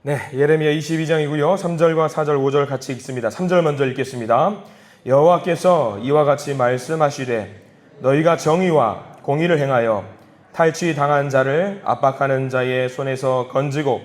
네, 예레미야 22장이고요. 3절과 4절, 5절 같이 읽습니다. 3절 먼저 읽겠습니다. 여호와께서 이와 같이 말씀하시되 너희가 정의와 공의를 행하여 탈취당한 자를 압박하는 자의 손에서 건지고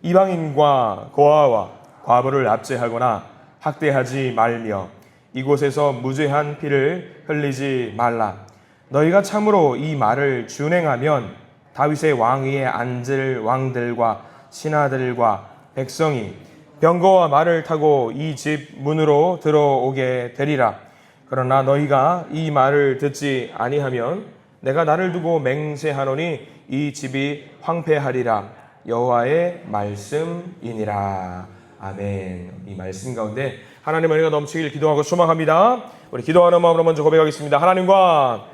이방인과 고아와 과부를 압제하거나 학대하지 말며 이곳에서 무죄한 피를 흘리지 말라. 너희가 참으로 이 말을 준행하면 다윗의 왕위에 앉을 왕들과 신하들과 백성이 병거와 말을 타고 이 집 문으로 들어오게 되리라. 그러나 너희가 이 말을 듣지 아니하면 내가 나를 두고 맹세하노니 이 집이 황폐하리라. 여호와의 말씀이니라. 아멘. 이 말씀 가운데 하나님의 은혜가 넘치길 기도하고 소망합니다. 우리 기도하는 마음으로 먼저 고백하겠습니다. 하나님과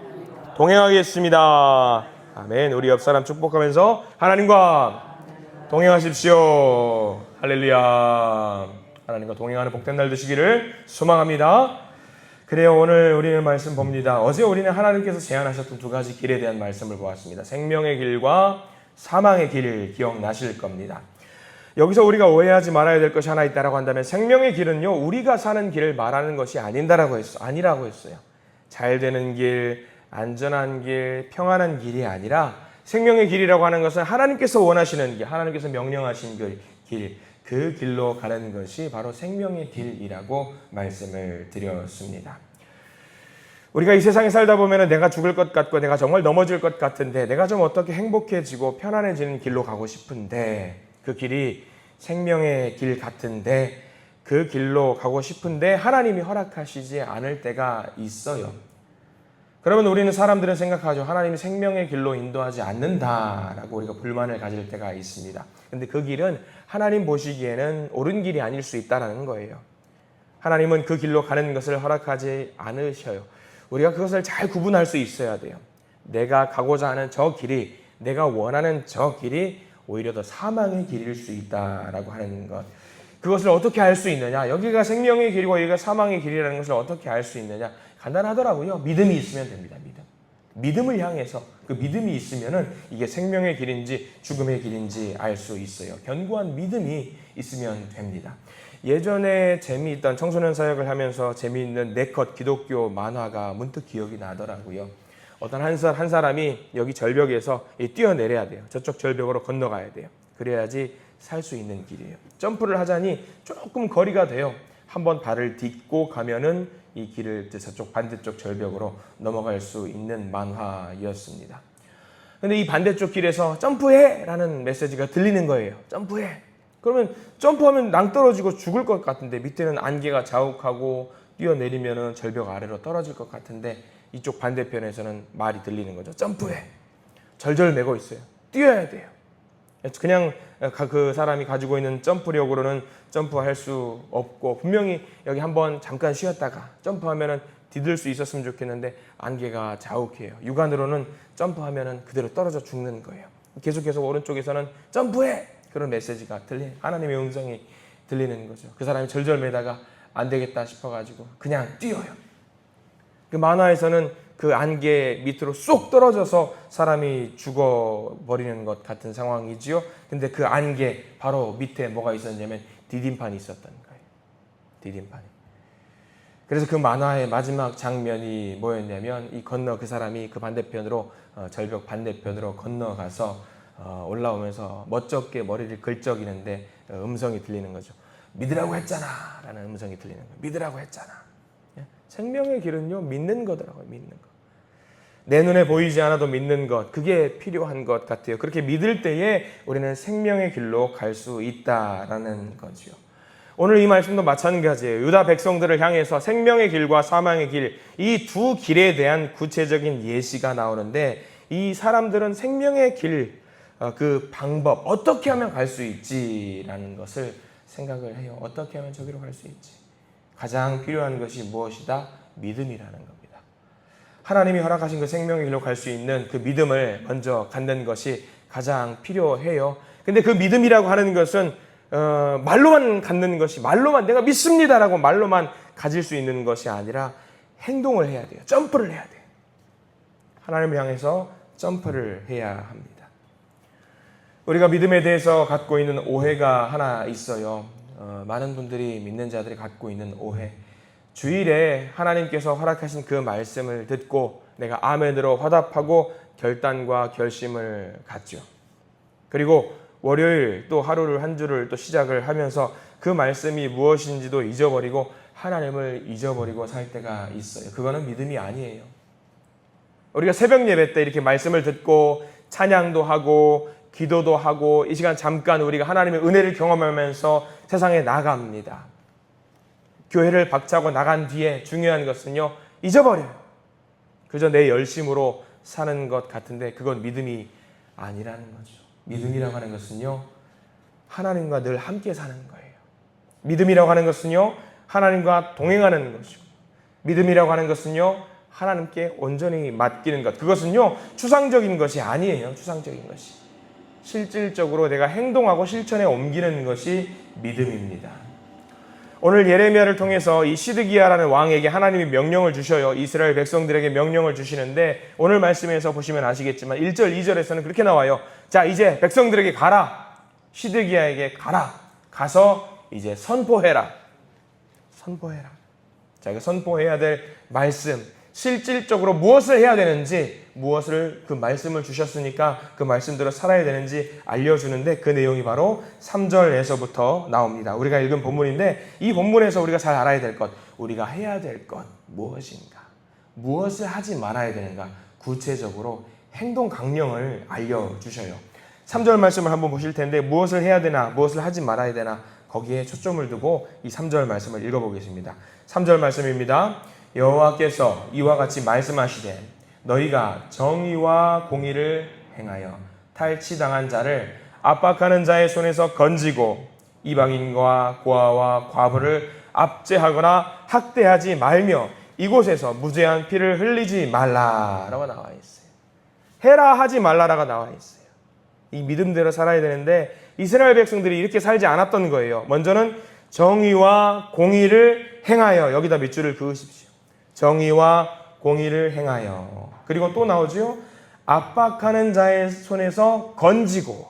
동행하겠습니다. 아멘. 우리 옆 사람 축복하면서 하나님과 동행하십시오. 할렐루야. 하나님과 동행하는 복된 날 되시기를 소망합니다. 그래요. 오늘 우리는 말씀 봅니다. 어제 우리는 하나님께서 제안하셨던 두 가지 길에 대한 말씀을 보았습니다. 생명의 길과 사망의 길 기억나실 겁니다. 여기서 우리가 오해하지 말아야 될 것이 하나 있다고 한다면 생명의 길은요, 우리가 사는 길을 말하는 것이 아니라고 했어요. 잘 되는 길, 안전한 길, 평안한 길이 아니라 생명의 길이라고 하는 것은 하나님께서 원하시는 길, 하나님께서 명령하신 길, 그 길로 가는 것이 바로 생명의 길이라고 말씀을 드렸습니다. 우리가 이 세상에 살다 보면 내가 죽을 것 같고 내가 정말 넘어질 것 같은데 내가 좀 어떻게 행복해지고 편안해지는 길로 가고 싶은데 그 길이 생명의 길 같은데 그 길로 가고 싶은데 하나님이 허락하시지 않을 때가 있어요. 그러면 우리는 사람들은 생각하죠. 하나님이 생명의 길로 인도하지 않는다라고 우리가 불만을 가질 때가 있습니다. 근데 그 길은 하나님 보시기에는 옳은 길이 아닐 수 있다는 거예요. 하나님은 그 길로 가는 것을 허락하지 않으셔요. 우리가 그것을 잘 구분할 수 있어야 돼요. 내가 가고자 하는 저 길이, 내가 원하는 저 길이 오히려 더 사망의 길일 수 있다라고 하는 것. 그것을 어떻게 알 수 있느냐? 여기가 생명의 길이고 여기가 사망의 길이라는 것을 어떻게 알 수 있느냐? 간단하더라고요. 믿음이 있으면 됩니다. 믿음을 향해서 그 믿음이 있으면은 이게 생명의 길인지 죽음의 길인지 알 수 있어요. 견고한 믿음이 있으면 됩니다. 예전에 재미있던 청소년 사역을 하면서 재미있는 네컷 기독교 만화가 문득 기억이 나더라고요. 어떤 한 사람이 여기 절벽에서 뛰어내려야 돼요. 저쪽 절벽으로 건너가야 돼요. 그래야지 살 수 있는 길이에요. 점프를 하자니 조금 거리가 돼요. 한번 발을 딛고 가면은 이 길을 저쪽 반대쪽 절벽으로 넘어갈 수 있는 만화였습니다. 근데 이 반대쪽 길에서 점프해! 라는 메시지가 들리는 거예요. 점프해! 그러면 점프하면 낭떠러지고 죽을 것 같은데 밑에는 안개가 자욱하고 뛰어내리면은 절벽 아래로 떨어질 것 같은데 이쪽 반대편에서는 말이 들리는 거죠. 점프해! 절절매고 있어요. 뛰어야 돼요. 그냥 그 사람이 가지고 있는 점프력으로는 점프할 수 없고 분명히 여기 한번 잠깐 쉬었다가 점프하면은 디딜 수 있었으면 좋겠는데 안개가 자욱해요. 육안으로는 점프하면은 그대로 떨어져 죽는 거예요. 계속해서 오른쪽에서는 점프해! 그런 메시지가 하나님의 음성이 들리는 거죠. 그 사람이 절절매다가 안 되겠다 싶어가지고 그냥 뛰어요. 그 만화에서는 그 안개 밑으로 쏙 떨어져서 사람이 죽어버리는 것 같은 상황이지요. 근데 그 안개 바로 밑에 뭐가 있었냐면 디딤판이 있었던 거예요. 디딤판이. 그래서 그 만화의 마지막 장면이 뭐였냐면 그 사람이 그 반대편으로 절벽 반대편으로 건너가서 올라오면서 멋쩍게 머리를 긁적이는데 음성이 들리는 거죠. 믿으라고 했잖아 라는 음성이 들리는 거예요. 믿으라고 했잖아. 생명의 길은요, 믿는 거더라고요. 믿는 거. 내 눈에 보이지 않아도 믿는 것, 그게 필요한 것 같아요. 그렇게 믿을 때에 우리는 생명의 길로 갈 수 있다라는 거죠. 오늘 이 말씀도 마찬가지예요. 유다 백성들을 향해서 생명의 길과 사망의 길, 이 두 길에 대한 구체적인 예시가 나오는데 이 사람들은 생명의 길, 그 방법, 어떻게 하면 갈 수 있지라는 것을 생각을 해요. 어떻게 하면 저기로 갈 수 있지? 가장 필요한 것이 무엇이다? 믿음이라는 겁니다. 하나님이 허락하신 그 생명의 길로 갈 수 있는 그 믿음을 먼저 갖는 것이 가장 필요해요. 근데 그 믿음이라고 하는 것은 말로만 갖는 것이, 말로만 내가 믿습니다라고 말로만 가질 수 있는 것이 아니라 행동을 해야 돼요. 점프를 해야 돼요. 하나님을 향해서 점프를 해야 합니다. 우리가 믿음에 대해서 갖고 있는 오해가 하나 있어요. 많은 분들이 믿는 자들이 갖고 있는 오해. 주일에 하나님께서 허락하신 그 말씀을 듣고 내가 아멘으로 화답하고 결단과 결심을 갖죠. 그리고 월요일 또 하루를 한 주를 또 시작을 하면서 그 말씀이 무엇인지도 잊어버리고 하나님을 잊어버리고 살 때가 있어요. 그거는 믿음이 아니에요. 우리가 새벽 예배 때 이렇게 말씀을 듣고 찬양도 하고 기도도 하고 이 시간 잠깐 우리가 하나님의 은혜를 경험하면서 세상에 나갑니다. 교회를 박차고 나간 뒤에 중요한 것은요, 잊어버려요. 그저 내 열심으로 사는 것 같은데 그건 믿음이 아니라는 거죠. 믿음이라고 하는 것은요, 하나님과 늘 함께 사는 거예요. 믿음이라고 하는 것은요, 하나님과 동행하는 것이고, 믿음이라고 하는 것은요, 하나님께 온전히 맡기는 것. 그것은요, 추상적인 것이 아니에요. 추상적인 것이. 실질적으로 내가 행동하고 실천에 옮기는 것이 믿음입니다. 오늘 예레미야를 통해서 이 시드기야라는 왕에게 하나님이 명령을 주셔요. 이스라엘 백성들에게 명령을 주시는데 오늘 말씀에서 보시면 아시겠지만 1절, 2절에서는 그렇게 나와요. 자, 이제 백성들에게 가라. 시드기야에게 가라. 가서 이제 선포해라. 선포해라. 자, 이거 선포해야 될 말씀. 실질적으로 무엇을 해야 되는지, 무엇을 그 말씀을 주셨으니까 그 말씀대로 살아야 되는지 알려주는데 그 내용이 바로 3절에서부터 나옵니다. 우리가 읽은 본문인데 이 본문에서 우리가 잘 알아야 될 것, 우리가 해야 될 것 무엇인가, 무엇을 하지 말아야 되는가, 구체적으로 행동 강령을 알려주셔요. 3절 말씀을 한번 보실 텐데 무엇을 해야 되나, 무엇을 하지 말아야 되나 거기에 초점을 두고 이 3절 말씀을 읽어보겠습니다. 3절 말씀입니다. 여호와께서 이와 같이 말씀하시되 너희가 정의와 공의를 행하여 탈취당한 자를 압박하는 자의 손에서 건지고 이방인과 고아와 과부를 압제하거나 학대하지 말며 이곳에서 무죄한 피를 흘리지 말라라고 나와 있어요. 해라 하지 말라라고 나와 있어요. 이 믿음대로 살아야 되는데 이스라엘 백성들이 이렇게 살지 않았던 거예요. 먼저는 정의와 공의를 행하여, 여기다 밑줄을 그으십시오. 정의와 공의를 행하여. 그리고 또 나오죠. 압박하는 자의 손에서 건지고.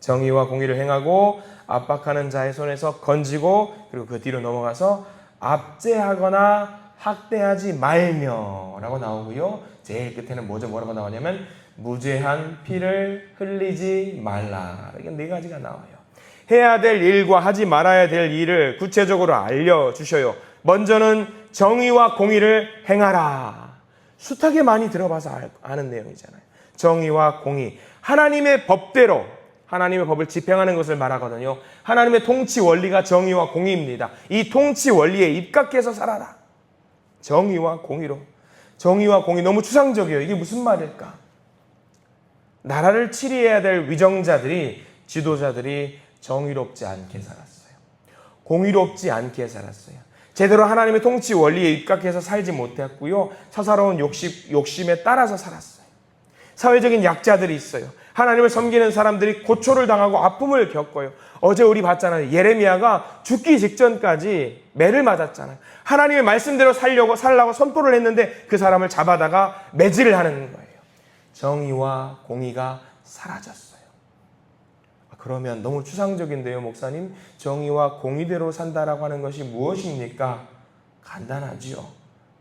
정의와 공의를 행하고 압박하는 자의 손에서 건지고, 그리고 그 뒤로 넘어가서 압제하거나 학대하지 말며 라고 나오고요. 제일 끝에는 뭐라고 나오냐면 무죄한 피를 흘리지 말라. 이게 네 가지가 나와요. 해야 될 일과 하지 말아야 될 일을 구체적으로 알려주셔요. 먼저는 정의와 공의를 행하라. 숱하게 많이 들어봐서 아는 내용이잖아요. 정의와 공의. 하나님의 법대로, 하나님의 법을 집행하는 것을 말하거든요. 하나님의 통치 원리가 정의와 공의입니다. 이 통치 원리에 입각해서 살아라. 정의와 공의로. 정의와 공의 너무 추상적이에요. 이게 무슨 말일까? 나라를 치리해야 될 위정자들이, 지도자들이 정의롭지 않게 살았어요. 공의롭지 않게 살았어요. 제대로 하나님의 통치 원리에 입각해서 살지 못했고요. 사사로운 욕심에 따라서 살았어요. 사회적인 약자들이 있어요. 하나님을 섬기는 사람들이 고초를 당하고 아픔을 겪어요. 어제 우리 봤잖아요. 예레미야가 죽기 직전까지 매를 맞았잖아요. 하나님의 말씀대로 살라고 선포를 했는데 그 사람을 잡아다가 매질을 하는 거예요. 정의와 공의가 사라졌어요. 그러면 너무 추상적인데요, 목사님. 정의와 공의대로 산다라고 하는 것이 무엇입니까? 간단하지요.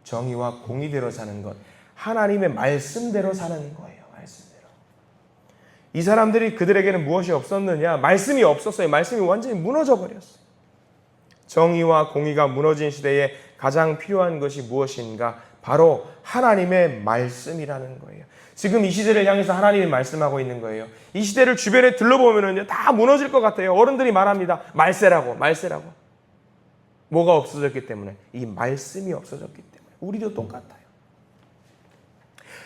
정의와 공의대로 사는 것. 하나님의 말씀대로 사는 거예요. 말씀대로. 이 사람들이 그들에게는 무엇이 없었느냐? 말씀이 없었어요. 말씀이 완전히 무너져 버렸어요. 정의와 공의가 무너진 시대에 가장 필요한 것이 무엇인가? 바로 하나님의 말씀이라는 거예요. 지금 이 시대를 향해서 하나님이 말씀하고 있는 거예요. 이 시대를 주변에 둘러보면 다 무너질 것 같아요. 어른들이 말합니다. 말세라고. 뭐가 없어졌기 때문에? 이 말씀이 없어졌기 때문에. 우리도 똑같아요.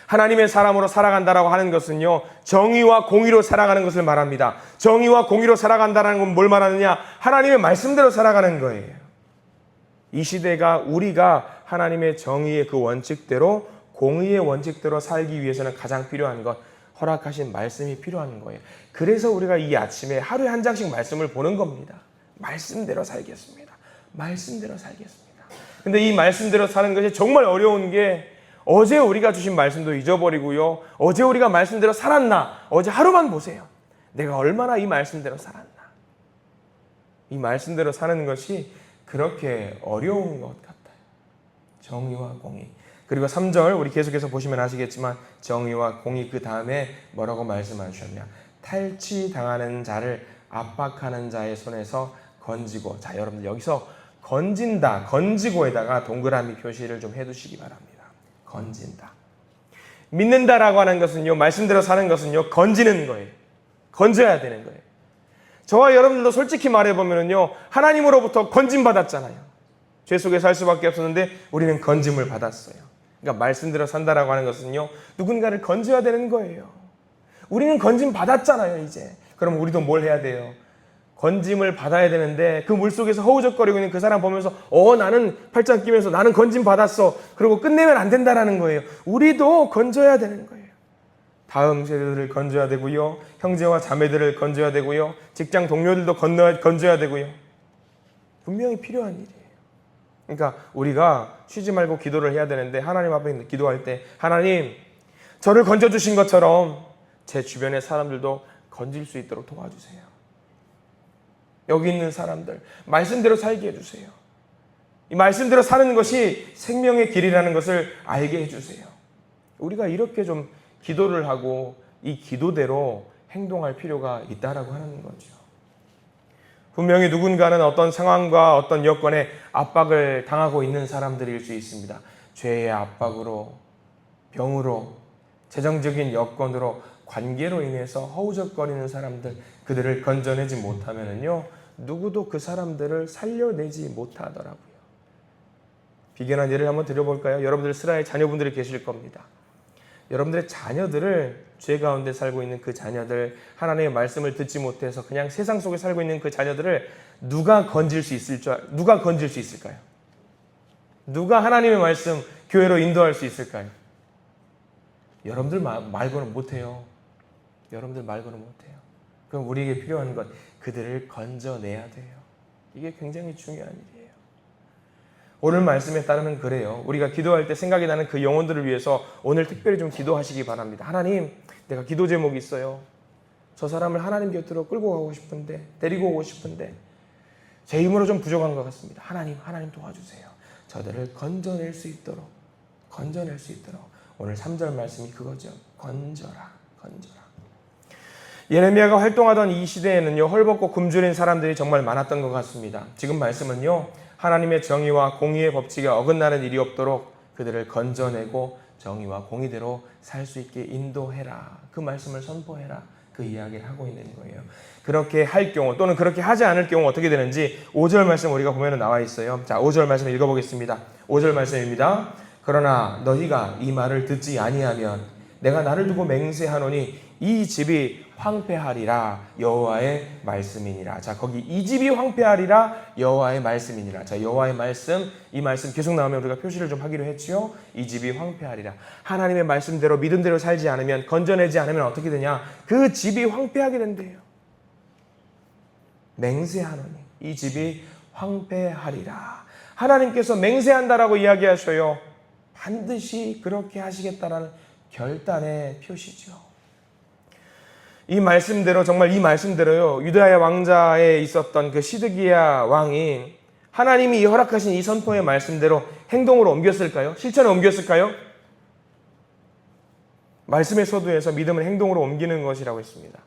하나님의 사람으로 살아간다라고 하는 것은요, 정의와 공의로 살아가는 것을 말합니다. 정의와 공의로 살아간다는 건 뭘 말하느냐? 하나님의 말씀대로 살아가는 거예요. 이 시대가 우리가 하나님의 정의의 그 원칙대로, 공의의 원칙대로 살기 위해서는 가장 필요한 것, 허락하신 말씀이 필요한 거예요. 그래서 우리가 이 아침에 하루에 한 장씩 말씀을 보는 겁니다. 말씀대로 살겠습니다. 말씀대로 살겠습니다. 근데 이 말씀대로 사는 것이 정말 어려운 게, 어제 우리가 주신 말씀도 잊어버리고요. 어제 우리가 말씀대로 살았나? 어제 하루만 보세요. 내가 얼마나 이 말씀대로 살았나? 이 말씀대로 사는 것이 그렇게 어려운 것 같아요. 정의와 공의. 그리고 3절 우리 계속해서 보시면 아시겠지만 정의와 공의 그 다음에 뭐라고 말씀하셨냐? 탈취당하는 자를 압박하는 자의 손에서 건지고. 자, 여러분들 여기서 건진다, 건지고에다가 동그라미 표시를 좀 해두시기 바랍니다. 건진다. 믿는다라고 하는 것은요, 말씀대로 사는 것은요, 건지는 거예요. 건져야 되는 거예요. 저와 여러분들도 솔직히 말해보면요, 하나님으로부터 건짐받았잖아요. 죄 속에 살 수밖에 없었는데 우리는 건짐을 받았어요. 그러니까 말씀대로 산다라고 하는 것은요, 누군가를 건져야 되는 거예요. 우리는 건짐 받았잖아요, 이제. 그럼 우리도 뭘 해야 돼요? 건짐을 받아야 되는데 그 물속에서 허우적거리고 있는 그 사람 보면서 나는 팔짱 끼면서 나는 건짐 받았어. 그러고 끝내면 안 된다라는 거예요. 우리도 건져야 되는 거예요. 다음 세대들을 건져야 되고요. 형제와 자매들을 건져야 되고요. 직장 동료들도 건져야 되고요. 분명히 필요한 일이에요. 그러니까 우리가 쉬지 말고 기도를 해야 되는데 하나님 앞에 기도할 때 하나님, 저를 건져주신 것처럼 제 주변의 사람들도 건질 수 있도록 도와주세요. 여기 있는 사람들 말씀대로 살게 해주세요. 이 말씀대로 사는 것이 생명의 길이라는 것을 알게 해주세요. 우리가 이렇게 좀 기도를 하고 이 기도대로 행동할 필요가 있다라고 하는 거죠. 분명히 누군가는 어떤 상황과 어떤 여건에 압박을 당하고 있는 사람들일 수 있습니다. 죄의 압박으로, 병으로, 재정적인 여건으로, 관계로 인해서 허우적거리는 사람들, 그들을 건져내지 못하면요, 누구도 그 사람들을 살려내지 못하더라고요. 비견한 예를 한번 드려볼까요? 여러분들 슬하의 자녀분들이 계실 겁니다. 여러분들의 자녀들을, 죄 가운데 살고 있는 그 자녀들, 하나님의 말씀을 듣지 못해서 그냥 세상 속에 살고 있는 그 자녀들을 누가 건질 수 있을까요? 누가 하나님의 말씀 교회로 인도할 수 있을까요? 여러분들 말고는 못해요. 여러분들 말고는 못해요. 그럼 우리에게 필요한 것, 그들을 건져내야 돼요. 이게 굉장히 중요한 일이에요. 오늘 말씀에 따르면 그래요. 우리가 기도할 때 생각이 나는 그 영혼들을 위해서 오늘 특별히 좀 기도하시기 바랍니다. 하나님, 내가 기도 제목이 있어요. 저 사람을 하나님 곁으로 끌고 가고 싶은데, 데리고 오고 싶은데 제 힘으로 좀 부족한 것 같습니다. 하나님 도와주세요. 저들을 건져낼 수 있도록 오늘 3절 말씀이 그거죠. 건져라. 예레미야가 활동하던 이 시대에는요, 헐벗고 굶주린 사람들이 정말 많았던 것 같습니다. 지금 말씀은요, 하나님의 정의와 공의의 법칙에 어긋나는 일이 없도록 그들을 건져내고 정의와 공의대로 살 수 있게 인도해라. 그 말씀을 선포해라. 그 이야기를 하고 있는 거예요. 그렇게 할 경우 또는 그렇게 하지 않을 경우 어떻게 되는지 5절 말씀 우리가 보면 나와 있어요. 자, 5절 말씀 읽어보겠습니다. 5절 말씀입니다. 그러나 너희가 이 말을 듣지 아니하면 내가 나를 두고 맹세하노니 이 집이 황폐하리라 여호와의 말씀이니라. 자, 거기 이 집이 황폐하리라 여호와의 말씀이니라. 자, 여호와의 말씀, 이 말씀 계속 나오면 우리가 표시를 좀 하기로 했지요. 이 집이 황폐하리라. 하나님의 말씀대로 믿음대로 살지 않으면, 건져내지 않으면 어떻게 되냐? 그 집이 황폐하게 된대요. 맹세하노니 이 집이 황폐하리라. 하나님께서 맹세한다라고 이야기하셔요. 반드시 그렇게 하시겠다라는 결단의 표시죠. 이 말씀대로, 정말 이 말씀대로요, 유다의 왕자에 있었던 그 시드기야 왕이 하나님이 허락하신 이 선포의 말씀대로 행동으로 옮겼을까요? 실천에 옮겼을까요? 말씀의 서두에서 믿음을 행동으로 옮기는 것이라고 했습니다.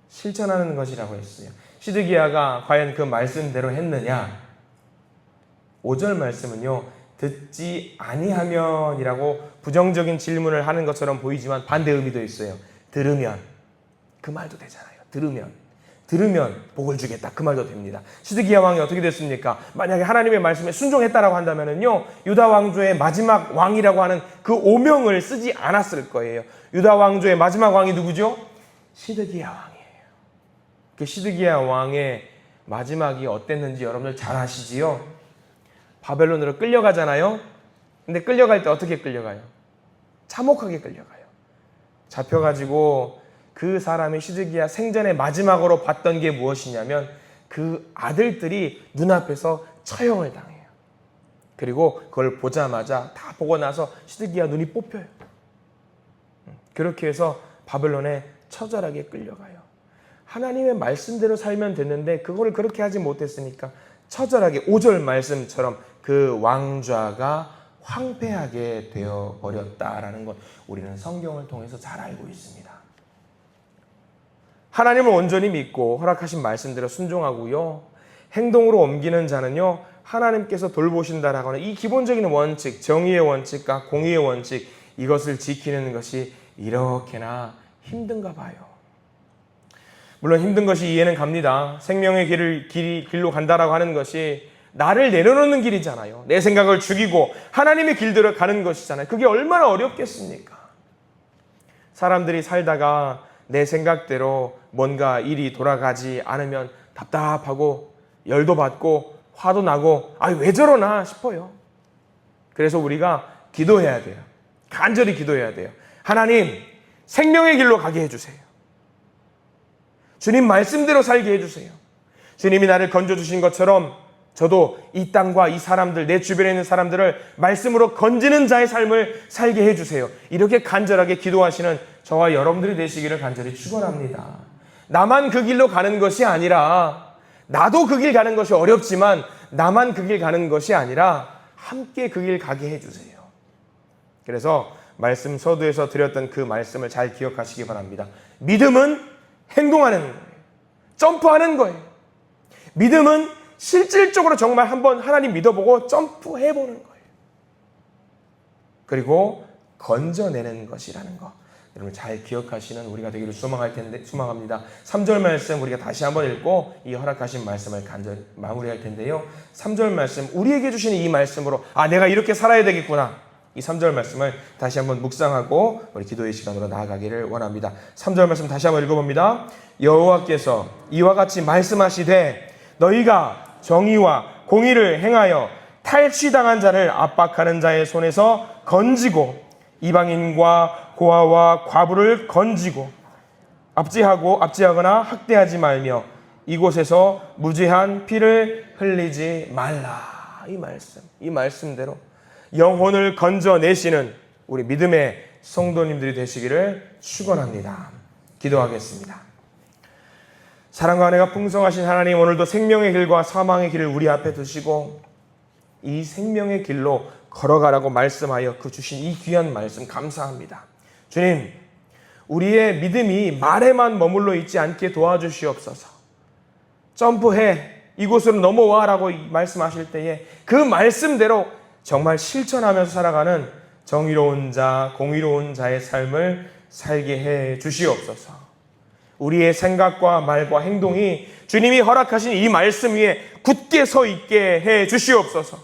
실천하는 것이라고 했어요. 시드기야가 과연 그 말씀대로 했느냐? 5절 말씀은요, 듣지 아니하면이라고 부정적인 질문을 하는 것처럼 보이지만 반대 의미도 있어요. 들으면, 그 말도 되잖아요. 들으면 복을 주겠다. 그 말도 됩니다. 시드기야 왕이 어떻게 됐습니까? 만약에 하나님의 말씀에 순종했다라고 한다면요, 유다 왕조의 마지막 왕이라고 하는 그 오명을 쓰지 않았을 거예요. 유다 왕조의 마지막 왕이 누구죠? 시드기야 왕이에요. 그 시드기야 왕의 마지막이 어땠는지 여러분들 잘 아시지요? 바벨론으로 끌려가잖아요. 근데 끌려갈 때 어떻게 끌려가요? 참혹하게 끌려가요. 잡혀가지고 그 사람이 시드기야 생전에 마지막으로 봤던 게 무엇이냐면 그 아들들이 눈앞에서 처형을 당해요. 그리고 그걸 보자마자 다 보고 나서 시드기야 눈이 뽑혀요. 그렇게 해서 바벨론에 처절하게 끌려가요. 하나님의 말씀대로 살면 됐는데 그거를 그렇게 하지 못했으니까 처절하게 5절 말씀처럼 그 왕좌가 황폐하게 되어버렸다라는 것 우리는 성경을 통해서 잘 알고 있습니다. 하나님을 온전히 믿고 허락하신 말씀대로 순종하고요. 행동으로 옮기는 자는요. 하나님께서 돌보신다라고 하는 이 기본적인 원칙, 정의의 원칙과 공의의 원칙 이것을 지키는 것이 이렇게나 힘든가 봐요. 물론 힘든 것이 이해는 갑니다. 생명의 길로 간다라고 하는 것이 나를 내려놓는 길이잖아요. 내 생각을 죽이고 하나님의 길대로 가는 것이잖아요. 그게 얼마나 어렵겠습니까? 사람들이 살다가 내 생각대로 뭔가 일이 돌아가지 않으면 답답하고 열도 받고 화도 나고 왜 저러나 싶어요. 그래서 우리가 기도해야 돼요. 간절히 기도해야 돼요. 하나님, 생명의 길로 가게 해주세요. 주님 말씀대로 살게 해주세요. 주님이 나를 건져주신 것처럼 저도 이 땅과 이 사람들, 내 주변에 있는 사람들을 말씀으로 건지는 자의 삶을 살게 해주세요. 이렇게 간절하게 기도하시는 저와 여러분들이 되시기를 간절히 축원합니다. 나만 그 길로 가는 것이 아니라 나도 그 길 가는 것이 어렵지만 나만 그 길 가는 것이 아니라 함께 그 길 가게 해주세요. 그래서 말씀 서두에서 드렸던 그 말씀을 잘 기억하시기 바랍니다. 믿음은 행동하는 거예요. 점프하는 거예요. 믿음은 실질적으로 정말 한번 하나님 믿어보고 점프해보는 거예요. 그리고 건져내는 것이라는 거. 여러분 잘 기억하시는 우리가 되기를 소망합니다. 3절 말씀 우리가 다시 한번 읽고 이 허락하신 말씀을 간절히 마무리할 텐데요. 3절 말씀 우리에게 주시는 이 말씀으로 내가 이렇게 살아야 되겠구나. 이 3절 말씀을 다시 한번 묵상하고 우리 기도의 시간으로 나아가기를 원합니다. 3절 말씀 다시 한번 읽어봅니다. 여호와께서 이와 같이 말씀하시되 너희가 정의와 공의를 행하여 탈취당한 자를 압박하는 자의 손에서 건지고 이방인과 고아와 과부를 건지고 압제하거나 학대하지 말며 이곳에서 무죄한 피를 흘리지 말라. 이 말씀대로 영혼을 건져내시는 우리 믿음의 성도님들이 되시기를 축원합니다. 기도하겠습니다. 사랑과 은혜가 풍성하신 하나님, 오늘도 생명의 길과 사망의 길을 우리 앞에 두시고 이 생명의 길로 걸어가라고 말씀하여 그 주신 이 귀한 말씀 감사합니다. 주님, 우리의 믿음이 말에만 머물러 있지 않게 도와주시옵소서. 점프해, 이곳으로 넘어와라고 말씀하실 때에 그 말씀대로 정말 실천하면서 살아가는 정의로운 자, 공의로운 자의 삶을 살게 해 주시옵소서. 우리의 생각과 말과 행동이 주님이 허락하신 이 말씀 위에 굳게 서 있게 해 주시옵소서.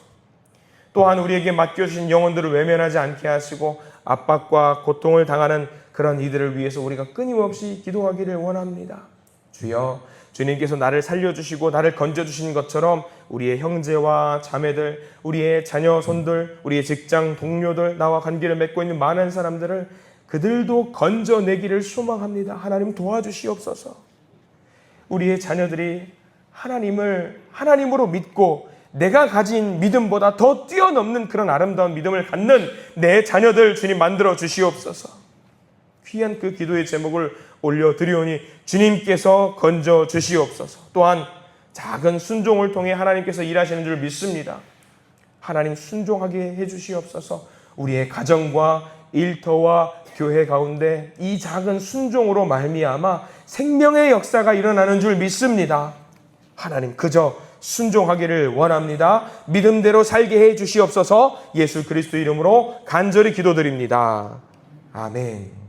또한 우리에게 맡겨주신 영혼들을 외면하지 않게 하시고 압박과 고통을 당하는 그런 이들을 위해서 우리가 끊임없이 기도하기를 원합니다. 주여, 주님께서 나를 살려주시고 나를 건져주신 것처럼 우리의 형제와 자매들, 우리의 자녀, 손들, 우리의 직장 동료들, 나와 관계를 맺고 있는 많은 사람들을 그들도 건져내기를 소망합니다. 하나님 도와주시옵소서. 우리의 자녀들이 하나님으로 믿고 내가 가진 믿음보다 더 뛰어넘는 그런 아름다운 믿음을 갖는 내 자녀들 주님 만들어 주시옵소서. 귀한 그 기도의 제목을 올려드리오니 주님께서 건져 주시옵소서. 또한 작은 순종을 통해 하나님께서 일하시는 줄 믿습니다. 하나님 순종하게 해주시옵소서. 우리의 가정과 일터와 교회 가운데 이 작은 순종으로 말미암아 생명의 역사가 일어나는 줄 믿습니다. 하나님 그저 순종하기를 원합니다. 믿음대로 살게 해 주시옵소서. 예수 그리스도 이름으로 간절히 기도드립니다. 아멘.